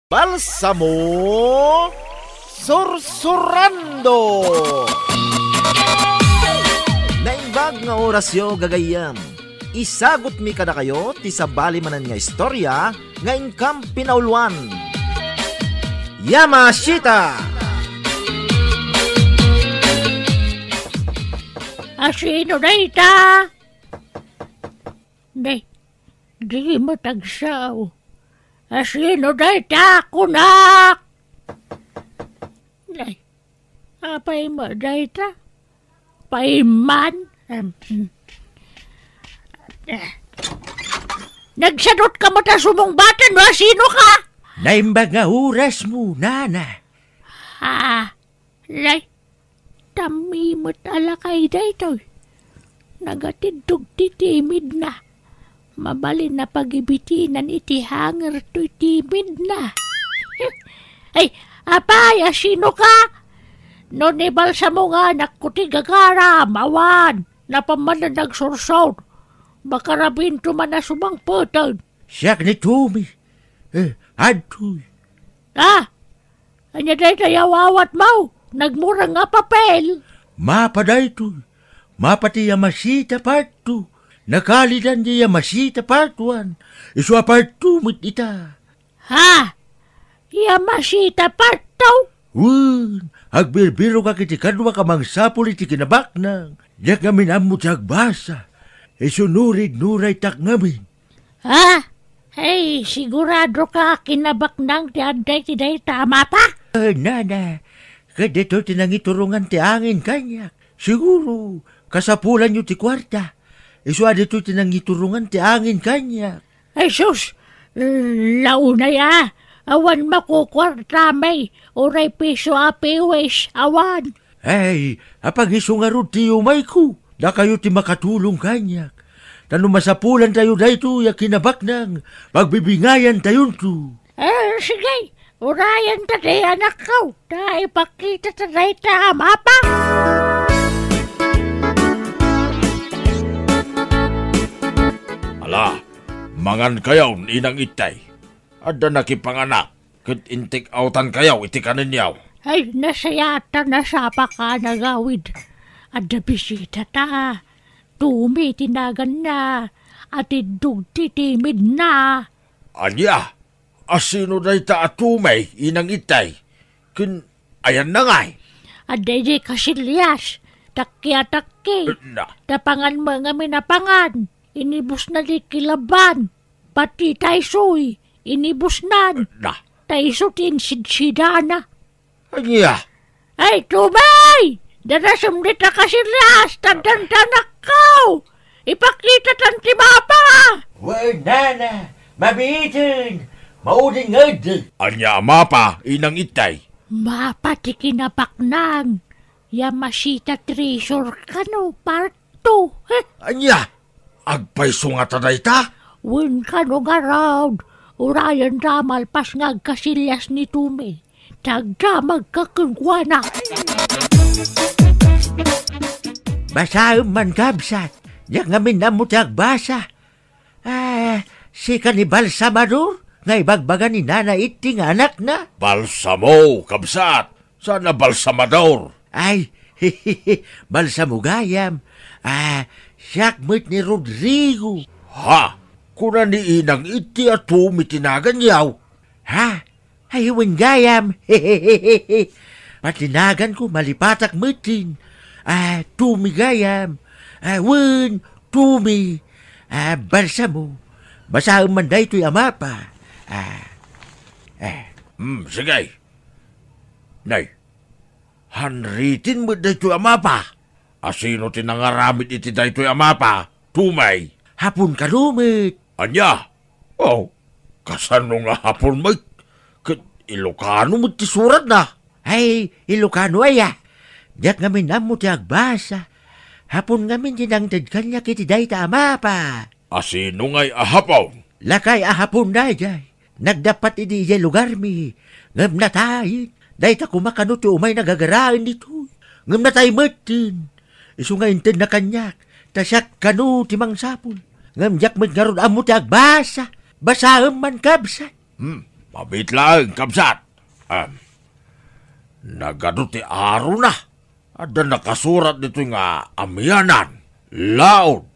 Balsamo Sursurando. Naimbag nga orasyo gagayam. Isagot mi kada kayo ti sabali manan nga istorya nga inkam pinauluan. Yamashita. Asino na ita? Di matagsaw. Asino na ita, kunak? Apay mo na ita? Paiman? Nagsadot ka mo ta sumungbatan mo, sino ka? Naimbag nga oras mo, nana. Tami mo't alakay da ito. Nagatidog ti timid na. Mabalin na pagibitinan iti hanger to'y timid na. Ay, apay, sino ka? No nibal sa mga anak ko ti gagara, mawan, napamanan nagsursaw. Baka rabin tuman na sumangpatan. Siyak ni Tumi. Adtoy. Anya day tayawawat mo. Nagmurang nga papel. Mapaday to'y. Mapati Yamashita part 2. Nakalidan di Yamashita part 1. Iswa part 2 mit ita. Yamashita part 2? Agbirbiro ka kiti kadwa ka mangsapul iti kinabak nang. Yak ngamin ammo agbasa. Isunurig nuray tak ngamin. Hey, sigurado ka kinabak nang ti aday ti day tama pa? Nana, kadito tinangiturungan ti angin kanyak. Siguro, kasapulan nyo ti kwarta. Iswa dito tinangiturungan ti angin kanyak. Ay sus, launay awan makukwarta may, uray piso apiwis, awan. Ay, apag isungarod ti umay ko, na kayo ti makatulong kanyak. Tano masapulan tayo dayto, yakinabak nang, pagbibingayan tayo to. Sige, urayan ta di anak ko, na ipakita ta day tama pa. Ala, mangan kayaw inang itay. Ada nakipanganak, kat intik autan kayaw iti kaninyaw. Ay, nasayata nasapa ka nagawid. Ada bisita ta. Tumi tinagan na. At idug titimid na. Anya, asino na ita atumay inang itay. Kin, ayan na ngay. Ada di kasilyas. Takya-takki. Tapangan mga minapangan. Inibus na di kilaban. Pati taysoy. Inibus na. Tayso tinsidsidana. Anya. Ay, Tumay! Darasam di ta kasilyas. Tandandanak ko. Ipakita tanti mapa. Nana, mabitin. Mauding ngad. Anya mapa inang itay. Mapa ti kinabaknang. Yamashita treasure kano part 2. Anya, agpaiso nga taday ta? Win kano nga round. Urayan damal pas ngagkasilyas ni Tumi. Tagdamag kakungwana. Basa man kabsat. Yak ngamin na mo tagbasa. Si kanibal Samador. Ngay bagbagan ni Nana iti nga anak na. Balsamo, kabsat. Sana balsamador. Ay, balsamo gayam. Siyak mo't ni Rodrigo. Kuna ni inang iti at tumitinagan yaw. Ay, huwag gayam. Patinagan ko malipatak mo'tin. Tumigayam. Wen, tumi. Balsamo. Basa manday to'y ama pa. Sige. Nay, hanritin mo dayto'y ama pa. Asino tinangaramit iti dayto'y ama pa? Tumay. Hapon ka lumit. Anya? Kasano nga hapon may? Ilocano mo ti surat na. Ay, Ilocano aya. Diyak ngamin mo ti agbasa. Hapon ngamin dinangtad kanya kiti dayta ama pa. Asino nga'y ahapaw? Lakay ahapon na jay. Nagdapat idi jay lugar mi. Ngam na tayo. Dayta kumakano ti umay nagagaraan dito. Ngam na tayo matin. Isu nga intin na kanyak. Tasyak kano ti mangsapul. Ngam jak magkaroon amo ti agbasa. Basaam man kabsat. Mabitlang, kabsat. Nagaduti aro na. Ada nakasurat dito nga amyanan, laod,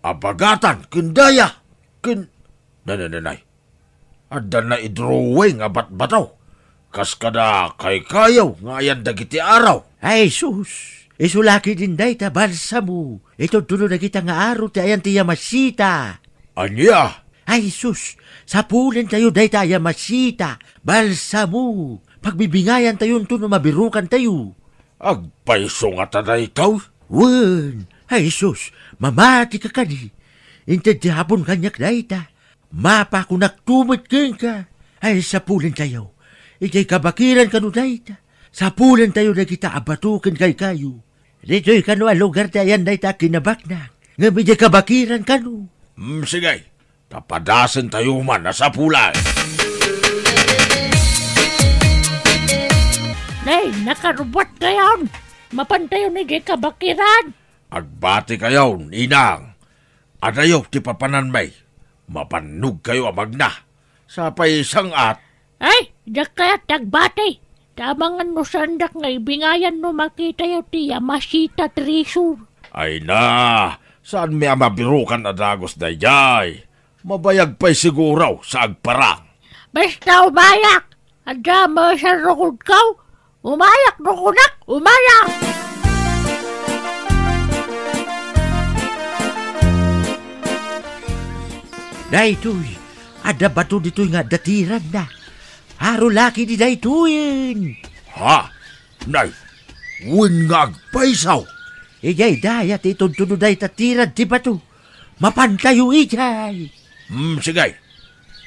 abagatan, kendaya, nanay. Ada na idrowing nga bat-bataw. Kas kada kay kayaw nga ayan dagiti araw. Ay, sus! Isulaki din day ta balsa mo. Ito tulo na kita nga araw ti ayan ti Yamasita. Anya? Ay, sus! Sapulin tayo day ta Yamasita. Balsa mo. Pagbibingayan tayo no mabirukan tayo. Agpaiso nga taday ikaw? Wen! Ay, sus! Mamati ka kani. Intad ti hapon kanyak day ta. Mapa ko naktumot ka. Ay, sapulin tayo. Ikay kabakiran kanu day ta. Sapulin tayo na kita abatukin kay kayo. Dito'y kanu ang lugar tayan day ta kinabak na. Nga medyo kabakiran kanu. Sige. Tapadasin tayo man na sapulay. Nay, nakarubot kayon. Mapantayo ni di kabakiran. Agbati kayo, inang. Adayo ti papananmay. Mapanug kayo amag na. Sa paisang at. Ay, dak kaya tagbati. Tamangan mo sandak nga ibingayan no makita yung ti Yamasita Trisur. Ay na, saan may amabirukan na dagos dayay? Mabayag pa'y siguraw sa agparang. Basta umayak. Ada mo sa rukod kaw. Umayak no kunak, umayak! Daytoy, ada bato dito'y nga datiran na. Haro laki di daytoyin. Ha? Nay, win nga agpaisaw. Ijay dayat ituntuno day tatiran ti bato. Mapantayo ijay. Sige.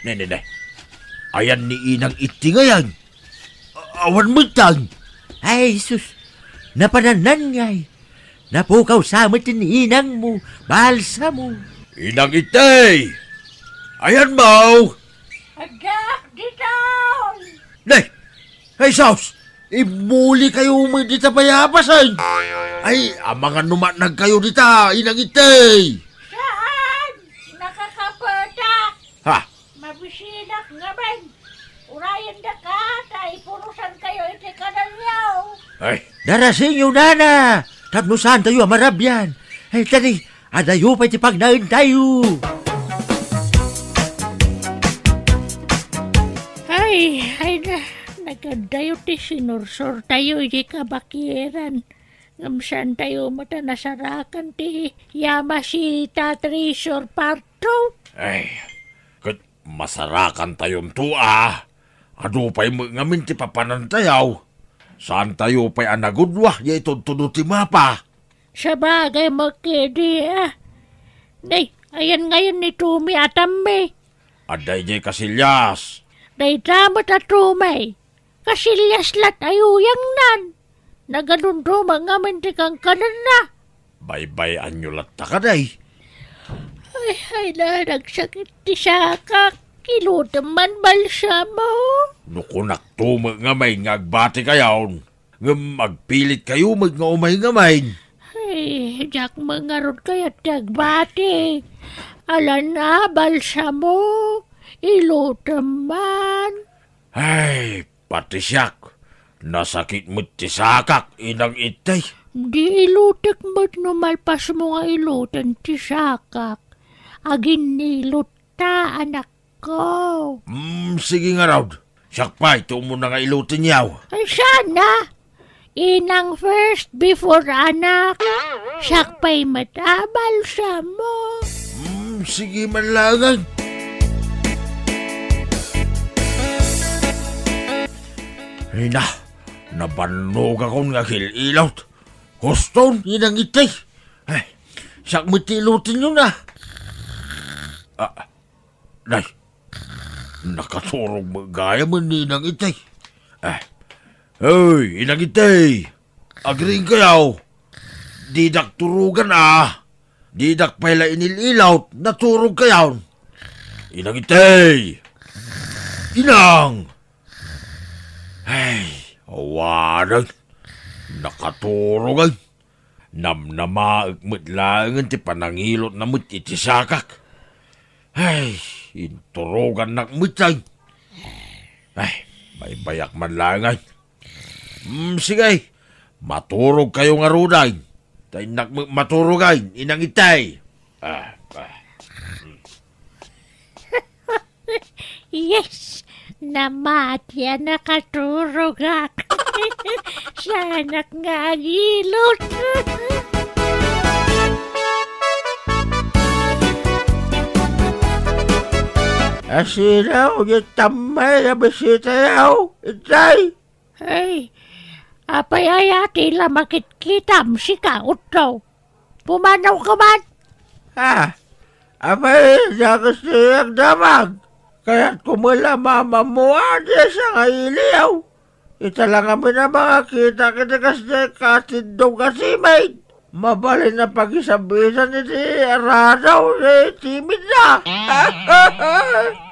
Nene. Ayan ni inang iti ngayon. Awan mo tang. Ay, sus. Napananan ngay. Napukaw sa amatin ni inang mo. Balsa mo. Inang itay. Ayan mo. Adak, dito! Nay, ay saus. Imuli kayo mo dita payapasan. Ay, amangan numatnag kayo dita, inang itay. Saan? Nakakapatak. Ha? Mabisinak nga man. Urayan da ka, tay purusan kayo iti kanalyaw. Ay, Darasin yung nana. Tagnusan tayo amarabyan. Ay, tani, adayo pa iti pagnain tayo. Ay na, nagadayo ti sinursor tayo iti kabakiran. Ngamsan tayo mata nasarakan ti Yamasita Trisur Parto. ay, kat masarakan tayon to Ado pa'y ngamin ti papanantayaw. Saan tayo pa'y anagudwa, ya itutudo ti mapa. Sa bagay makidi Nay, ayan ngayon ni Tumi atambe. Aday jay kasilyas. Day damot at Tumay. Kasilyas lat ayuyang nan. Naganunduma nga mantikang kanan na. Baybay anyulat ta kaday. Ay na, nagsakit ti sakak. Kiluteman balsa mo. Nukunak tumo nga may ngagbati kayaon. Nga magpilit kayo nga umay nga may. Ay, jak mangarod kaya tagbati. Ala na, balsa mo. Iluteman. Ay, pati siyak. Nasakit mo't ti sakak, inang itay. Di ilutek mo't numalpas mo nga ilutan ti sakak. Agin nilot ta, anak ko. Sige nga raw. Siyak pa, ito mo na nga ilutin yaw. Ay, sana. Inang first before anak. Siyak pa'y matabal sa mo. Sige man langan. Ay na, nabanog ako nga hililot. Huston, inang itay. Ay, siyak mo't ilutin yun Nay, nakaturog magaya man ni inang itay. Hey, inang itay. Agring kayaw. Didak turugan Didak pala inililaw, naturog kayaw. Inang itay. Inang. Ay, awanan. Nakaturog Namnamaag matlangan ti panangilot na mo't itisakak. Ay, inturogan nak mutay. Ay, may bayak man lang ay. Sige, maturog kayo nga runay. Tay maturogay, inang itay. Yes! Namatya nakaturog ako. Sanak nga gilot. Asinaw, yung tamay na bisita yaw. Itay. Hey, apay tila makitkitam si kautlaw. Pumanaw ka man? Ha? Abay, nakasiyag damag. Kaya't kumula mama mo adi sa ngailiyaw. Ita lang kami na mga kita kasi katindong kasi maid. Mabalin na pag-isabisan ni Radaw timid na.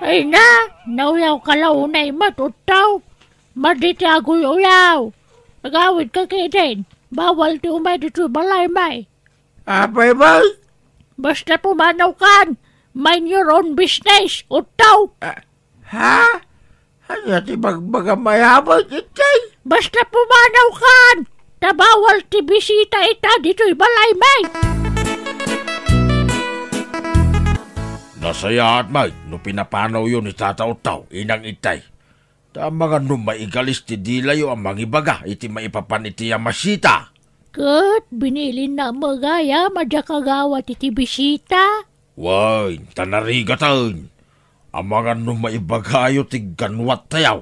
Ay na, nauyaw ka launay matutaw. Maditagoy uyaw. Nagawid ka kitin. Bawal ti umay dito balay may. Apay bay? Basta pumanaw kan. Mind your own business, utaw. Ha? Ano ti bagbaga mayabot itay? Basta pumanaw kan. Tabawal ti bisita ita dito'y balay may. Nasaya at may, no pinapanaw yun ni tataw-taw, inang itay. Tama nga no maigalis ti dilayo ang mangibaga, iti maipapan iti yamasita. Kat, binilin na magaya, madjakagawat iti bisita. Way, tanarigatan. Ang mga no maibagayo ti ganwat tayaw.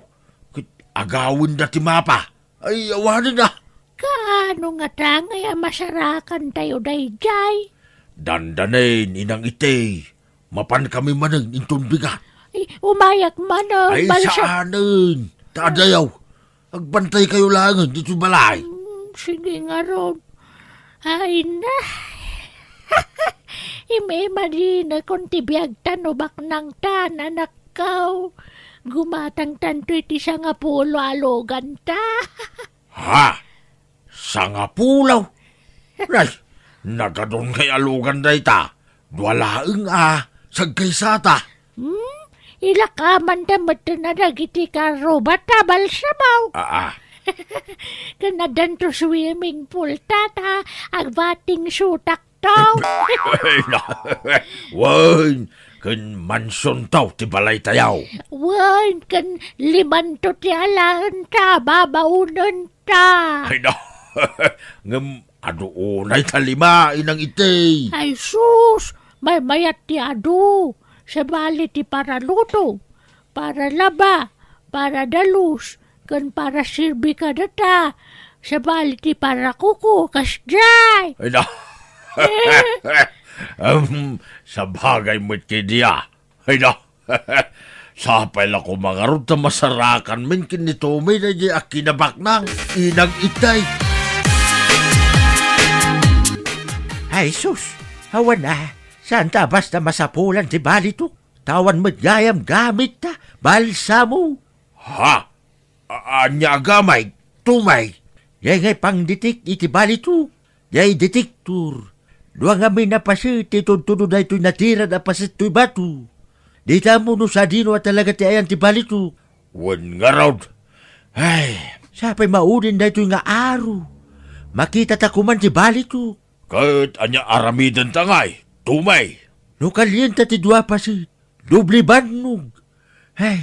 Agawin na ti mapa. Ay, awanin na. Kaano nga tangay ang masarakan tayo dayjay? Dandanin, inang itay. Mapan kami manang intong bigat. Ay, umayak man ang Ay, saanin. Tadayaw. Agbantay kayo lang dito balay. Sige nga ron. Ay na. Ime din na kung tibiyag tanubak ng anak kaw. Gumatang tanto iti siya nga pulo alogan ta. Ha? Sangapulaw. Ay, nagadon kay alugan day ta. Duwalaeng sagkay sata. Ilakaman damat na nagiti ka robata balsamaw. Kanadan to swimming pool tata, agbating sutak taw. Wan, kan manson taw ti balay tayaw. Wan, kan limanto ti alaan ta, babaunan ta. Ay no, ngam aduunay talima inang itay. Ay sus, may mayat ti adu. Sa bali ti para luto, para laba, para dalus, kan para sirbi ka data. Sa bali ti para kuko, kasjay. Ay no. Sa bagay mo't kidiya. Ay no. Sapay lang ko mga rod na masarakan min kinito may na di akinabak ng inang itay. Ay sus, hawan na. Saan ta basta masapulan ti balito? Tawan magyayam gamit ta, balsamo. Ha? Anya gamay, tumay. Yay ngay pang ditik iti balito. Yay detektor. Duang amin na pasit iti tuntuno na ito'y natira na pasit to'y batu. Di tamo no sa dino at talaga ti ayan ti balito. Wan nga raw. Ay, sapay maudin na ito'y nga aro. Makita ta kuman ti balito. Kahit anya aramidan tangay, tumay. No kalyenta ti dua pasit. Dubli bannog. Ay,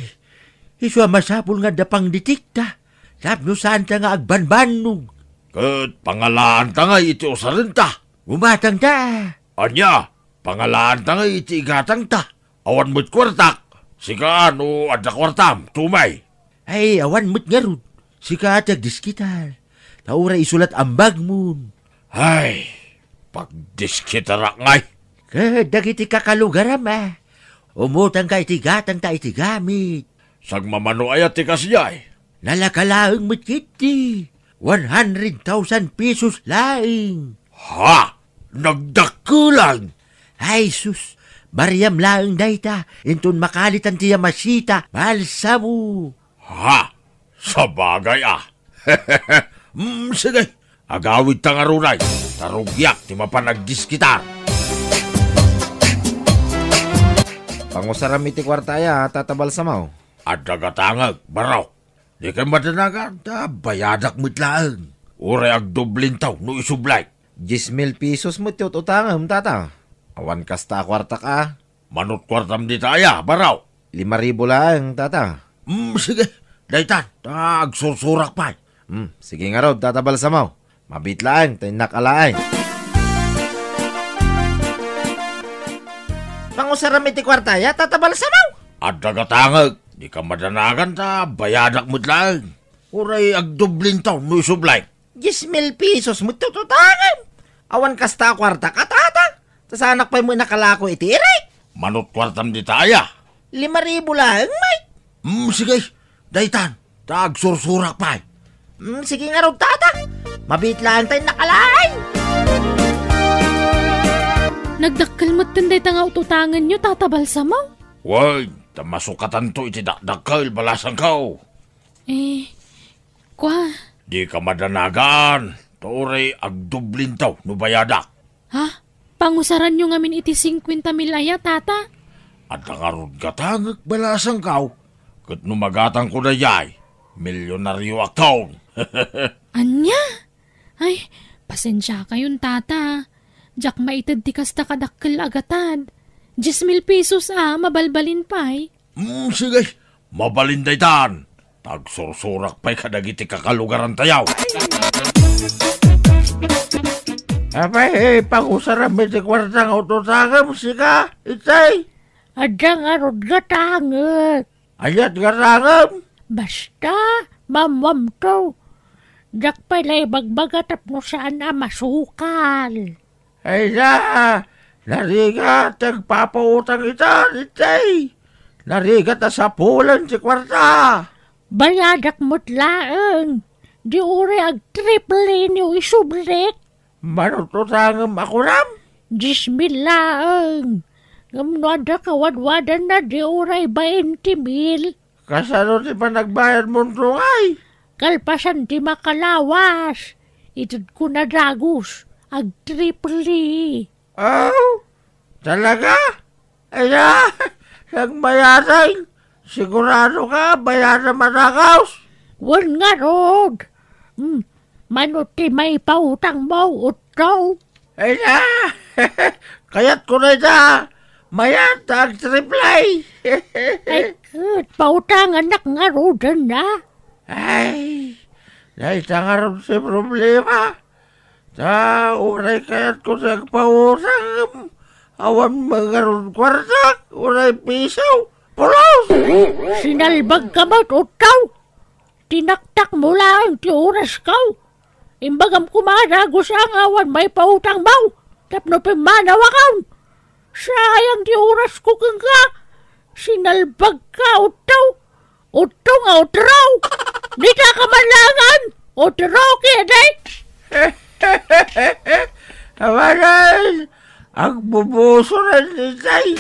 iso masapul nga dapang ditikta. Sab no saan ta nga agbanbannog. Kat pangalaan tangay iti usarin ta. Umatang ta. Anya, pangalaan tangay iti igatang ta. Awan mo't kwartak. Sika ano adda kwartam, tumay. Ay, awan mo't nga rod. Sika atag diskital. Taura isulat ambag mun. Ay, pagdiskitarak ngay. Dagiti kakalugaram Umutang ka iti gatang ta iti gamit. Sagmamano ay ati kasiyay. Nalakalaang mo't kiti. 100,000 pesos laing. Ha? Nagdakulang? Ay sus, Mariam laing dayta. Intun makalitan tiya masita. Balsa mo. Ha? Sa bagay sige. Agawid ta nga runay. Tarugyak ti mapanagdiskitar. Pangusaram iti kwartaya, tatabal sa mau. At dagatangag, baraw. Di kay madanagan, bayadak mitlaan. Uray ag doblintaw no isublay. 10,000 pesos mo tiyot utangam, tata. Awan kasta kwarta ka. Manot kwartam di taya, baraw. 5,000 lang, tata. Sige, daytan, agsursurak pa. Sige nga raw, tata Balsamaw. Mabitlaan, tayo nakalaay. Pangusaram iti kwarta ya, tata Balsamaw. At dagatangag, di ka madanagan bayadak mitlaan. Uray ag doblintaw no isublay. 10,000 pesos mo tututangam. Awan kasta kwarta ka, tata. Tasanak pa mo nakalako iti iray. Manot kwartam di taya. 5,000 lang, may. Sige, daytan, agsursurak pa. Sige nga raw, tata. Mabitlaan tayo nakalaay. Nagdakkel mo't tinday tanga ututangan nyo, Tata Balsamaw. Way, tamasukatan to iti dakdakkel balasang kao. Kwa? Di ka madanagan. Turay agdublintaw no bayadak. Ha? Pangusaran nyo ngamin iti 50,000 aya, tata? At nangarod katangag balasang kao. Kat numagatang ko na yay. Milyonaryo account. Anya? Ay, pasensya kayon, tata. Jak maitad ti kasta kadakkel agatan. 10,000 pesos mabalbalin pa'y. Sige, mabalinday tan. Tagsursurak pa'y kadagiti kakalugaran tayaw. Apay, pangusaram iti kwartang ututangam, sika, itay. Adang arod gatanget. Ayat garangam. Basta, mamam to. Jak pa'y bagbagatap no saan masukal. Ay na, narigat ang papautang ita, itay. Narigat na sa pulan si kwarta. Bayadak mo't laeng. Di uri ag triple niyo isublik. Manututangam ako ram. 10,000 laeng. Ngamnada kawadwadan na di uri 20,000. Kasano ti pa nagbayad mong tungay? Kalpasan di makalawas. Itad ko na dagus. Ag triple. Oh, talaga? Ay na, nagbayaran. Sigurado ka, bayaran matakaws. Wan nga rod. Manuti may pautang mo, utaw. Ay na, kayat ko na ita. Mayat, ag-triplay. Ay, kat, pautang anak nga rod na. Ay, naitangarap si problema. Uray kayat ko sa pautang. Awan magaroon kwarta, uray pisaw. Pulos! Sinalbag ka ba't utaw? Tinaktak mo lang ti oras kaw. Imbagam kumarago sa angawan may pautang baw. Tapno pimanawa kaw. Sayang ti oras ko kang ka. Sinalbag ka utaw. Utaw nga utraw. Di ka kamalangan. Utraw kiday. Awanan! Ang bubuso na nitay!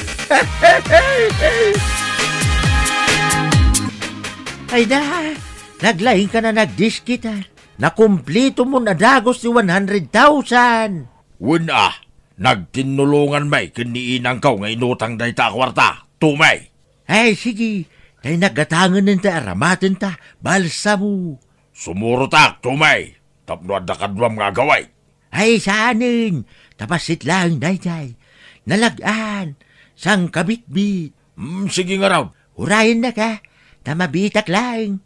Ay da! Naglaing ka na nagdiskita. Nakumplito mo na dagos ni 100,000. Wuna, nagtinulungan may kiniinang kaw nga inutang day ta kwarta. Tumay. Ay sige, tay nagatangan ng ta, aramatin ta, balsa mo. Sumurutak, tumay. Tapno at nakadwam nga gaway. Ay saanin, tapasit lang dayjay. Nalagaan, sang kabitbit. Sige nga raw. Urayin na ka, tamabitak lang.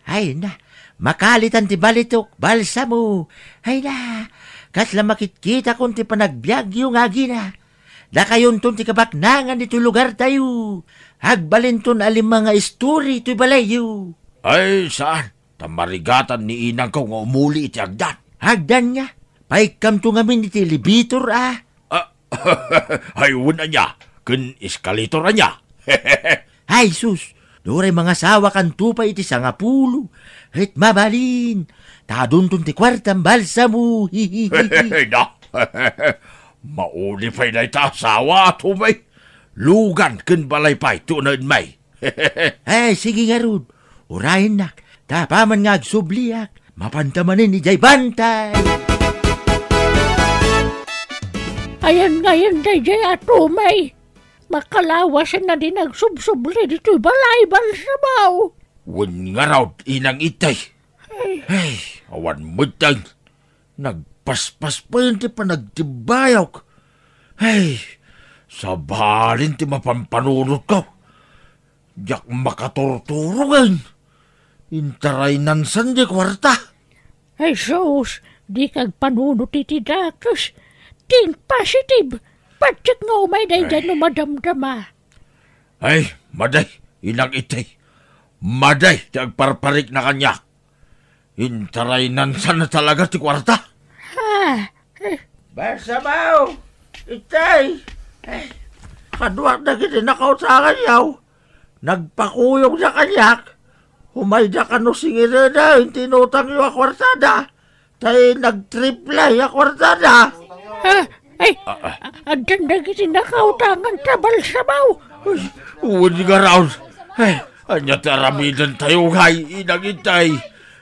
Ay na, makalitan ti balitok, balsa mo. Ay na, kasla makitkita kung ti panagbiag yung agina. Da kayon ton ti kabaknangan dito lugar tayo. Hagbalin ton alim mga istori to'y balayo. Ay, saan? Tamarigatan ni inang ko nga umuli iti agdan. Hagdan niya, paikam to ngamin iti libitor Ay, wuna niya. Kun iskalitor niya. Ay sus, doray mga sawa kan tupay iti sangapulo. At mabalin, tadunton ti kwartang balsa mo. Na, mauli pa'y na itasawa, tumay. Lugan kun balay pa'y tunan may. Ay, sige nga rod. Urahin nak, tapaman nga agsubliak. Mapantamanin ni Jay Bantay. Ayan ngayon, Jay atumay. makalawas na din nagsubsobre dito'y balay balsabaw. Wan nga raw, inang itay. Hey, awan mo tayo. Nagpaspas pa yun ti pa nagtibayaw. Hey, sabalin ti mapampanunod ko. Diyak makaturturo ngayon. Intaray nansan di kwarta. Ay sus, di kag panunot iti datos. Think positive. Patsik nga umay day dyan madamdama. Ay, maday, inang itay. Maday, ti agparparik na kanya. Intaray nansan na talaga ti kwarta. Ha? Balsabaw! Itay! Kaduak na kita nakautangan yaw. Nagpakuyong sa kanyak. Humayda ka no singirada, hindi tinutang yung akwartada. Tay nagtriplay akwartada. Ha? Ay, adan na kiti nakautangan sa balsabaw. Uwan nga raw. Ay, anya taramidan tayo kay inang itay.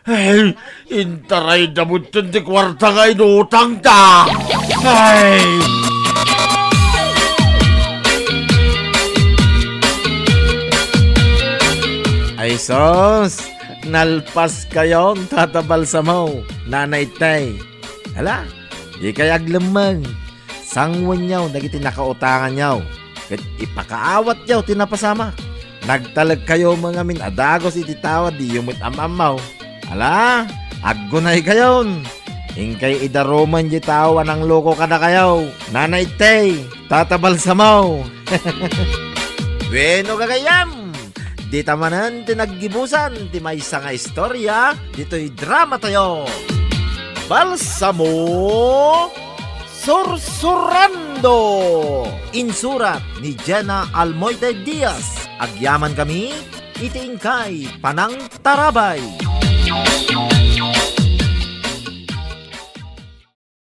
Ay, intaray damutan ti kwarta nga inutang ta. Ay! Ay sos, nalpas kayong tatabalsamaw, nanay tay. Hala, di kayag lemang. Sangwan yaw, nagiti nakautangan yaw. Kat ipakaawat yaw, tinapasama. Nagtalag kayo mga min adagos iti tawad, di yumit amamaw. Hala, aggunay kayon. Ingkay idaroman di tawa ng loko kada kayaw. Nanay tay, tatabalsamaw. Bueno gagayam. Di tamanan tinaggibusan ti maysa nga istorya, dito'y drama tayo. Balsamo Sursurando. Insurat ni Jenna Almoite Diaz. Agyaman kami, itiingkay Panang Tarabay.